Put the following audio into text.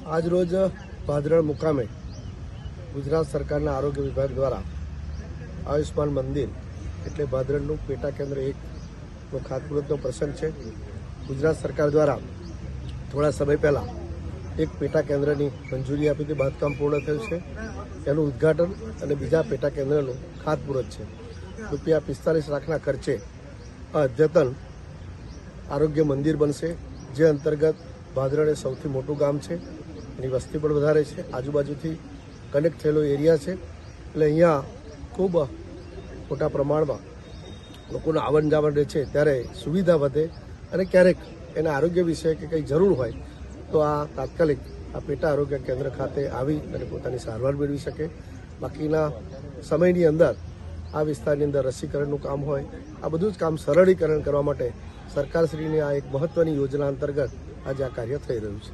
આજ રોજ ભાદરણ મુકામે ગુજરાત સરકારના આરોગ્ય વિભાગ દ્વારા આયુષ્માન મંદિર એટલે ભાદરણનું પેટા કેન્દ્ર 1નો ખાતમુહૂર્તનો પ્રસંગ છે। ગુજરાત સરકાર દ્વારા થોડા સમય પહેલાં એક પેટા કેન્દ્રની મંજૂરી આપી હતી, બાંધકામ પૂર્ણ થયું છે। તેનું ઉદ્ઘાટન અને બીજા પેટા કેન્દ્રનું ખાતમુહૂર્ત છે। ₹45 લાખના ખર્ચે અદ્યતન આરોગ્ય મંદિર બનશે, જે અંતર્ગત ભાદરણ એ સૌથી મોટું ગામ છે, એની વસ્તી પણ વધારે છે, આજુબાજુથી કનેક્ટ થયેલો એરિયા છે, એટલે અહીંયા ખૂબ મોટા પ્રમાણમાં લોકોનું આવન જાવન રહે છે, ત્યારે સુવિધા વધે અને ક્યારેક એના આરોગ્ય વિશે કે કંઈ જરૂર હોય તો આ તાત્કાલિક આ પેટા આરોગ્ય કેન્દ્ર ખાતે આવી અને પોતાની સારવાર મેળવી શકે। બાકીના સમયની અંદર આ વિસ્તારની અંદર રસીકરણનું કામ હોય, આ બધું જ કામ સરળીકરણ કરવા માટે સરકારશ્રીની આ એક મહત્વની યોજના અંતર્ગત આજે આ કાર્ય થઈ રહ્યું છે।